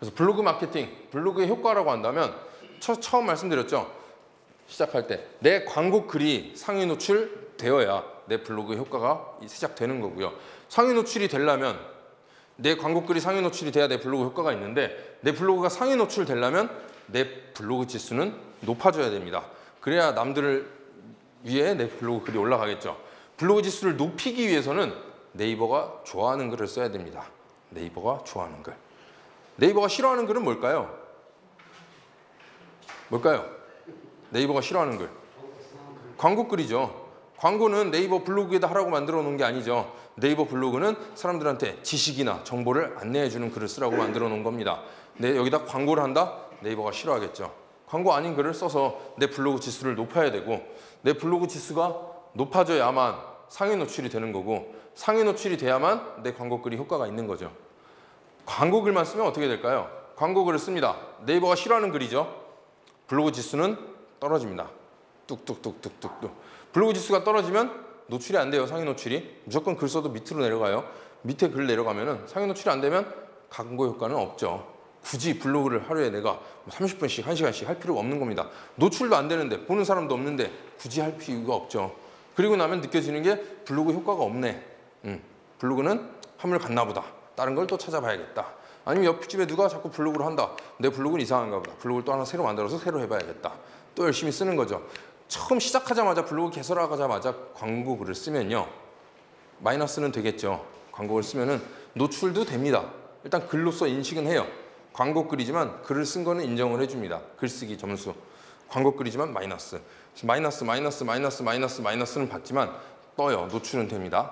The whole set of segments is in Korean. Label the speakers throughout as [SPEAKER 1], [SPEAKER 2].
[SPEAKER 1] 그래서 블로그 마케팅, 블로그의 효과라고 한다면 처음 말씀드렸죠. 시작할 때 내 광고 글이 상위 노출되어야 내 블로그의 효과가 시작되는 거고요. 상위 노출이 되려면 내 광고 글이 상위 노출이 돼야 내 블로그 효과가 있는데 내 블로그가 상위 노출 되려면 내 블로그 지수는 높아져야 됩니다. 그래야 남들을 위해 내 블로그 글이 올라가겠죠. 블로그 지수를 높이기 위해서는 네이버가 좋아하는 글을 써야 됩니다. 네이버가 좋아하는 글. 네이버가 싫어하는 글은 뭘까요? 뭘까요? 네이버가 싫어하는 글. 광고 글이죠. 광고는 네이버 블로그에다 하라고 만들어 놓은 게 아니죠. 네이버 블로그는 사람들한테 지식이나 정보를 안내해주는 글을 쓰라고 만들어 놓은 겁니다. 여기다 광고를 한다? 네이버가 싫어하겠죠. 광고 아닌 글을 써서 내 블로그 지수를 높여야 되고 내 블로그 지수가 높아져야만 상위 노출이 되는 거고 상위 노출이 돼야만 내 광고 글이 효과가 있는 거죠. 광고 글만 쓰면 어떻게 될까요? 광고 글을 씁니다. 네이버가 싫어하는 글이죠. 블로그 지수는 떨어집니다. 뚝뚝뚝뚝뚝뚝. 블로그 지수가 떨어지면 노출이 안 돼요. 상위 노출이. 무조건 글 써도 밑으로 내려가요. 밑에 글 내려가면 상위 노출이 안 되면 광고 효과는 없죠. 굳이 블로그를 하루에 내가 30분씩, 1시간씩 할 필요가 없는 겁니다. 노출도 안 되는데 보는 사람도 없는데 굳이 할 필요가 없죠. 그리고 나면 느껴지는 게 블로그 효과가 없네. 블로그는 한물 갔나 보다. 다른 걸 또 찾아봐야겠다. 아니면 옆집에 누가 자꾸 블로그를 한다. 내 블로그는 이상한가 보다. 블로그를 또 하나 새로 만들어서 새로 해봐야겠다. 또 열심히 쓰는 거죠. 처음 시작하자마자 블로그 개설하자마자 광고 글을 쓰면요. 마이너스는 되겠죠. 광고 글을 쓰면은 노출도 됩니다. 일단 글로써 인식은 해요. 광고 글이지만 글을 쓴 거는 인정을 해줍니다. 글쓰기 점수. 광고 글이지만 마이너스. 마이너스는 받지만 떠요. 노출은 됩니다.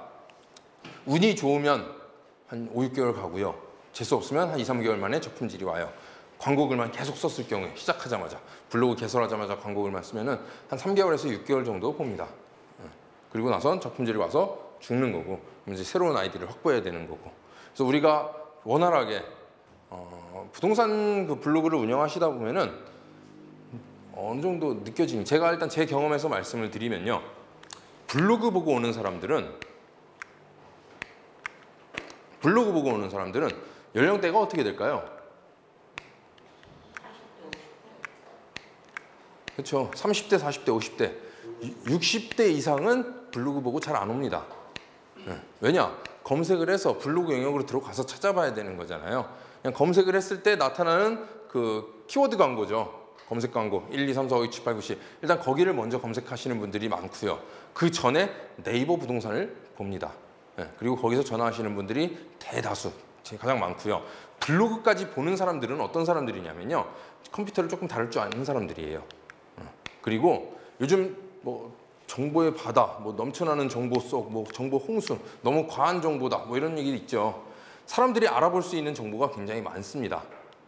[SPEAKER 1] 운이 좋으면 한 5, 6개월 가고요. 재수 없으면 한 2, 3개월 만에 적품질이 와요. 광고 글만 계속 썼을 경우에 시작하자마자 블로그 개설하자마자 광고 글만 쓰면은 한 3개월에서 6개월 정도 봅니다. 그리고 나선 적품질이 와서 죽는 거고 이제 새로운 아이디를 확보해야 되는 거고. 그래서 우리가 원활하게 부동산 그 블로그를 운영하시다 보면은 어느 정도 느껴지니 제가 일단 제 경험에서 말씀을 드리면요. 블로그 보고 오는 사람들은 연령대가 어떻게 될까요? 그렇죠. 30대, 40대, 50대, 60대 이상은 블로그 보고 잘 안 옵니다. 왜냐? 검색을 해서 블로그 영역으로 들어가서 찾아봐야 되는 거잖아요. 그냥 검색을 했을 때 나타나는 그 키워드 광고죠. 검색 광고 1, 2, 3, 4, 5, 6, 7, 8, 9, 10 일단 거기를 먼저 검색하시는 분들이 많고요. 그 전에 네이버 부동산을 봅니다. 그리고 거기서 전화하시는 분들이 대다수 가장 많고요. 블로그까지 보는 사람들은 어떤 사람들이냐면요. 컴퓨터를 조금 다룰 줄 아는 사람들이에요. 그리고 요즘 뭐 정보의 바다, 뭐 넘쳐나는 정보 속, 뭐 정보 홍수, 너무 과한 정보다, 뭐 이런 얘기 있죠. 사람들이 알아볼 수 있는 정보가 굉장히 많습니다.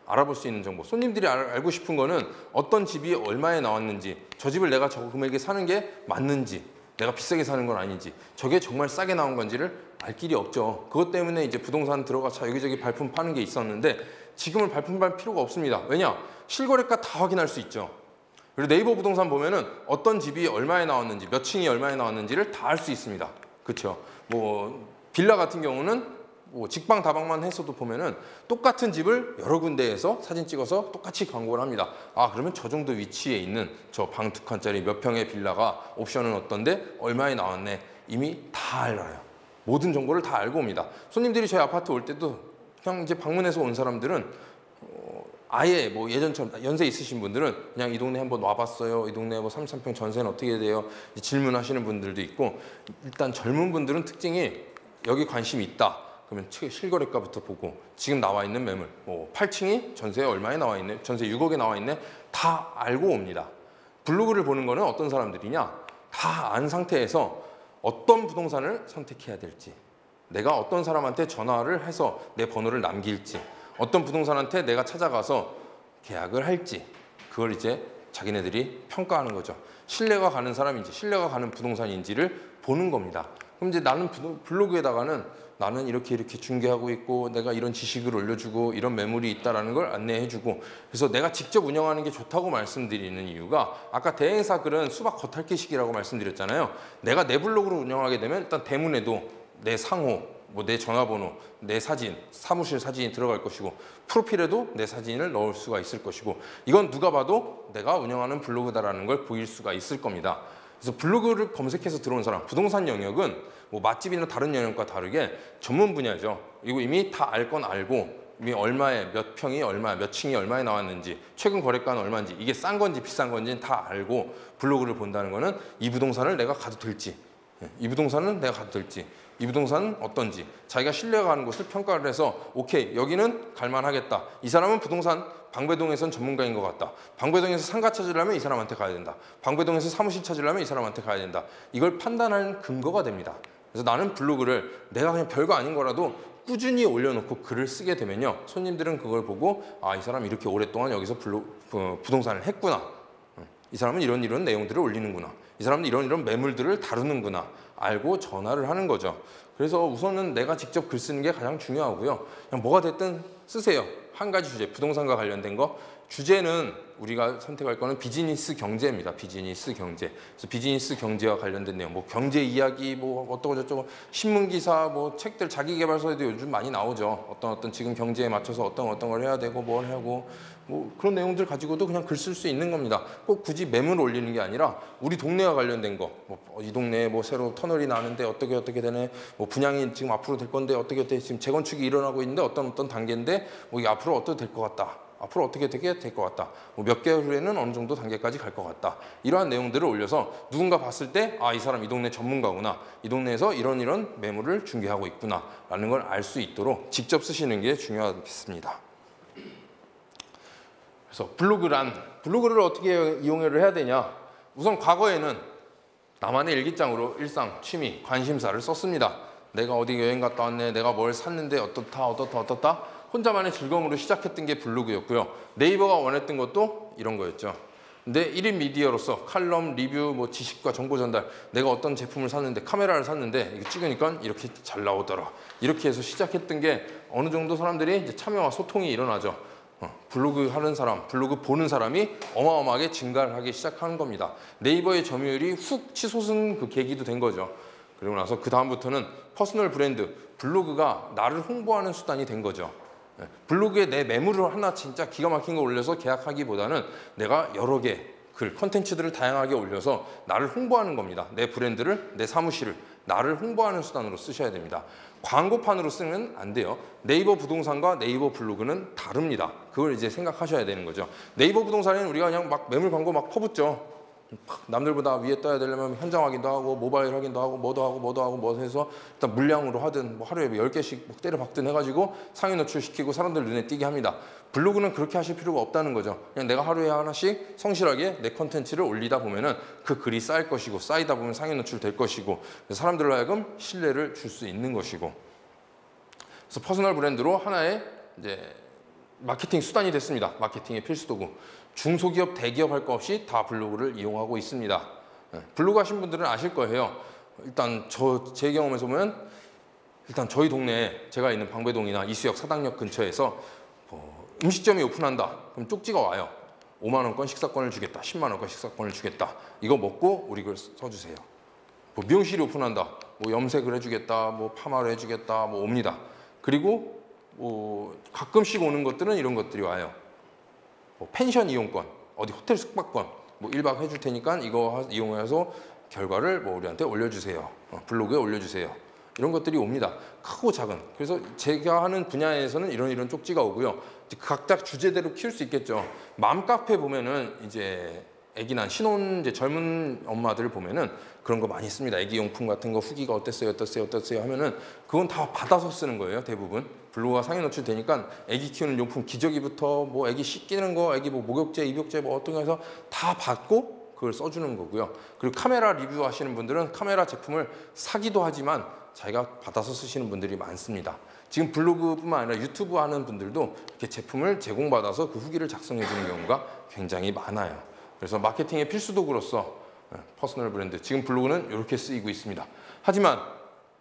[SPEAKER 1] 알아볼 수 있는 정보. 손님들이 알고 싶은 거는 어떤 집이 얼마에 나왔는지, 저 집을 내가 저 금액에 사는 게 맞는지, 내가 비싸게 사는 건 아닌지, 저게 정말 싸게 나온 건지를 알 길이 없죠. 그것 때문에 이제 부동산 들어가서 여기저기 발품 파는 게 있었는데 지금은 발품 팔 필요가 없습니다. 왜냐? 실거래가 다 확인할 수 있죠. 그리고 네이버 부동산 보면은 어떤 집이 얼마에 나왔는지, 몇 층이 얼마에 나왔는지를 다 알 수 있습니다. 그렇죠? 뭐 빌라 같은 경우는 뭐 직방 다방만 해서도 보면은 똑같은 집을 여러 군데에서 사진 찍어서 똑같이 광고를 합니다. 아, 그러면 저 정도 위치에 있는 저 방 2칸짜리 몇 평의 빌라가 옵션은 어떤데 얼마에 나왔네. 이미 다 알아요. 모든 정보를 다 알고 옵니다. 손님들이 저희 아파트 올 때도 그냥 이제 방문해서 온 사람들은 아예 뭐 예전처럼 연세 있으신 분들은 그냥 이 동네 한번 와봤어요. 이 동네 뭐 33평 전세는 어떻게 돼요? 질문하시는 분들도 있고, 일단 젊은 분들은 특징이 여기 관심이 있다. 그러면 실거래가부터 보고 지금 나와 있는 매물, 뭐 8층이 전세에 얼마에 나와 있네, 전세 6억에 나와 있네, 다 알고 옵니다. 블로그를 보는 거는 어떤 사람들이냐? 다 안 상태에서 어떤 부동산을 선택해야 될지, 내가 어떤 사람한테 전화를 해서 내 번호를 남길지, 어떤 부동산한테 내가 찾아가서 계약을 할지, 그걸 이제 자기네들이 평가하는 거죠. 신뢰가 가는 사람인지 신뢰가 가는 부동산인지를 보는 겁니다. 그럼 이제 나는 블로그에다가는 나는 이렇게 중개하고 있고 내가 이런 지식을 올려주고 이런 매물이 있다는 걸 안내해주고, 그래서 내가 직접 운영하는 게 좋다고 말씀드리는 이유가, 아까 대행사 글은 수박 겉핥기식이라고 말씀드렸잖아요. 내가 내 블로그를 운영하게 되면 일단 대문에도 내 상호, 뭐 내 전화번호, 내 사진, 사무실 사진이 들어갈 것이고 프로필에도 내 사진을 넣을 수가 있을 것이고 이건 누가 봐도 내가 운영하는 블로그다라는 걸 보일 수가 있을 겁니다. 그래서 블로그를 검색해서 들어온 사람, 부동산 영역은 뭐 맛집이나 다른 영역과 다르게 전문 분야죠. 이거 이미 다 알 건 알고 이미 얼마에 몇 평이 얼마, 몇 층이 얼마에 나왔는지, 최근 거래가는 얼마인지, 이게 싼 건지 비싼 건지는 다 알고 블로그를 본다는 거는 이 부동산을 내가 가도 될지, 이 부동산은 내가 가도 될지, 이 부동산은 어떤지 자기가 신뢰가는 곳을 평가를 해서 오케이 여기는 갈만하겠다. 이 사람은 부동산 방배동에선 전문가인 것 같다. 방배동에서 상가 찾으려면 이 사람한테 가야 된다. 방배동에서 사무실 찾으려면 이 사람한테 가야 된다. 이걸 판단하는 근거가 됩니다. 그래서 나는 블로그를 내가 그냥 별거 아닌 거라도 꾸준히 올려놓고 글을 쓰게 되면요. 손님들은 그걸 보고 아, 이 사람 이렇게 오랫동안 여기서 부동산을 했구나. 이 사람은 이런 내용들을 올리는구나. 이 사람은 이런 매물들을 다루는구나. 알고 전화를 하는 거죠. 그래서 우선은 내가 직접 글 쓰는 게 가장 중요하고요. 그냥 뭐가 됐든 쓰세요. 한 가지 주제, 부동산과 관련된 거. 주제는 우리가 선택할 거는 비즈니스 경제입니다. 비즈니스 경제. 그래서 비즈니스 경제와 관련된 내용, 뭐 경제 이야기, 뭐 어떠고 저쩌고 신문 기사, 뭐 책들 자기계발서에도 요즘 많이 나오죠. 어떤 지금 경제에 맞춰서 어떤 걸 해야 되고 뭘 하고 뭐 그런 내용들 가지고도 그냥 글 쓸 수 있는 겁니다. 꼭 굳이 매물 올리는 게 아니라 우리 동네와 관련된 거, 뭐 이 동네에 뭐 새로 터널이 나는데 어떻게 되네, 뭐 분양이 지금 앞으로 될 건데 어떻게 지금 재건축이 일어나고 있는데 어떤 단계인데 뭐 이게 앞으로 어떻게 될 것 같다. 앞으로 어떻게 되게 될 것 같다. 뭐 몇 개월 후에는 어느 정도 단계까지 갈 것 같다. 이러한 내용들을 올려서 누군가 봤을 때 아, 이 사람 이 동네 전문가구나. 이 동네에서 이런 매물을 중개하고 있구나. 라는 걸 알 수 있도록 직접 쓰시는 게 중요하겠습니다. 그래서 블로그를 어떻게 이용을 해야 되냐. 우선 과거에는 나만의 일기장으로 일상, 취미, 관심사를 썼습니다. 내가 어디 여행 갔다 왔네. 내가 뭘 샀는데 어떻다. 혼자만의 즐거움으로 시작했던 게 블로그였고요. 네이버가 원했던 것도 이런 거였죠. 근데 1인 미디어로서 칼럼, 리뷰, 뭐 지식과 정보 전달, 내가 어떤 제품을 샀는데 카메라를 샀는데 이거 찍으니까 이렇게 잘 나오더라. 이렇게 해서 시작했던 게 어느 정도 사람들이 이제 참여와 소통이 일어나죠. 블로그 하는 사람, 블로그 보는 사람이 어마어마하게 증가를 하기 시작하는 겁니다. 네이버의 점유율이 훅 치솟은 그 계기도 된 거죠. 그리고 나서 그 다음부터는 퍼스널 브랜드, 블로그가 나를 홍보하는 수단이 된 거죠. 블로그에 내 매물을 하나 진짜 기가 막힌 거 올려서 계약하기보다는 내가 여러 개 컨텐츠들을 다양하게 올려서 나를 홍보하는 겁니다. 내 브랜드를, 내 사무실을, 나를 홍보하는 수단으로 쓰셔야 됩니다. 광고판으로 쓰면 안 돼요. 네이버 부동산과 네이버 블로그는 다릅니다. 그걸 이제 생각하셔야 되는 거죠. 네이버 부동산에는 우리가 그냥 막 매물 광고 막 퍼붓죠. 남들보다 위에 떠야 되려면 현장 확인도 하고 모바일 확인도 하고 뭐도 하고 뭐 해서 일단 물량으로 하든 뭐 하루에 10개씩 뭐 때려 박든 해가지고 상위 노출시키고 사람들 눈에 띄게 합니다. 블로그는 그렇게 하실 필요가 없다는 거죠. 그냥 내가 하루에 하나씩 성실하게 내 컨텐츠를 올리다 보면은 그 글이 쌓일 것이고 쌓이다 보면 상위 노출 될 것이고 사람들로 하여금 신뢰를 줄 수 있는 것이고 그래서 퍼스널 브랜드로 하나의 이제 마케팅 수단이 됐습니다. 마케팅의 필수 도구. 중소기업, 대기업 할 거 없이 다 블로그를 이용하고 있습니다. 블로그 하신 분들은 아실 거예요. 일단 제 경험에서 보면 일단 저희 동네에 제가 있는 방배동이나 이수역 사당역 근처에서 음식점이 오픈한다. 그럼 쪽지가 와요. 5만 원권 식사권을 주겠다. 10만 원권 식사권을 주겠다. 이거 먹고 우리 글 써주세요. 뭐 미용실이 오픈한다. 뭐 염색을 해주겠다. 뭐 파마를 해주겠다. 뭐 옵니다. 그리고 뭐 가끔씩 오는 것들은 이런 것들이 와요. 뭐 펜션 이용권, 어디 호텔 숙박권, 뭐 1박 해줄 테니까 이거 이용해서 결과를 뭐 우리한테 올려주세요. 블로그에 올려주세요. 이런 것들이 옵니다. 크고 작은. 그래서 제가 하는 분야에서는 이런 쪽지가 오고요. 각자 주제대로 키울 수 있겠죠. 맘카페 보면은 이제 애기 난 신혼 이제 젊은 엄마들 보면은 그런 거 많이 씁니다. 애기 용품 같은 거 후기가 어땠어요 하면은 그건 다 받아서 쓰는 거예요. 대부분 블로그가 상위 노출되니까 애기 키우는 용품 기저귀부터 뭐 애기 씻기는 거, 애기 뭐 목욕제, 입욕제 뭐 어떤 거 해서 다 받고 그걸 써주는 거고요. 그리고 카메라 리뷰 하시는 분들은 카메라 제품을 사기도 하지만 자기가 받아서 쓰시는 분들이 많습니다. 지금 블로그뿐만 아니라 유튜브 하는 분들도 이렇게 제품을 제공받아서 그 후기를 작성해 주는 경우가 굉장히 많아요. 그래서 마케팅의 필수 도구로서 퍼스널 브랜드, 지금 블로그는 이렇게 쓰이고 있습니다. 하지만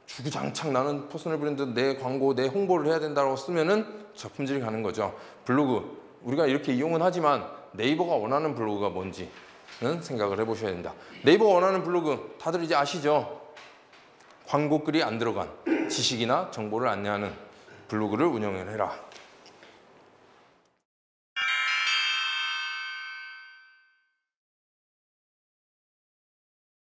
[SPEAKER 1] 주구장창 나는 퍼스널 브랜드 내 광고, 내 홍보를 해야 된다고 쓰면은 저품질이 가는 거죠. 블로그, 우리가 이렇게 이용은 하지만 네이버가 원하는 블로그가 뭔지는 생각을 해보셔야 된다. 네이버가 원하는 블로그 다들 이제 아시죠? 광고 글이 안 들어간 지식이나 정보를 안내하는 블로그를 운영해라.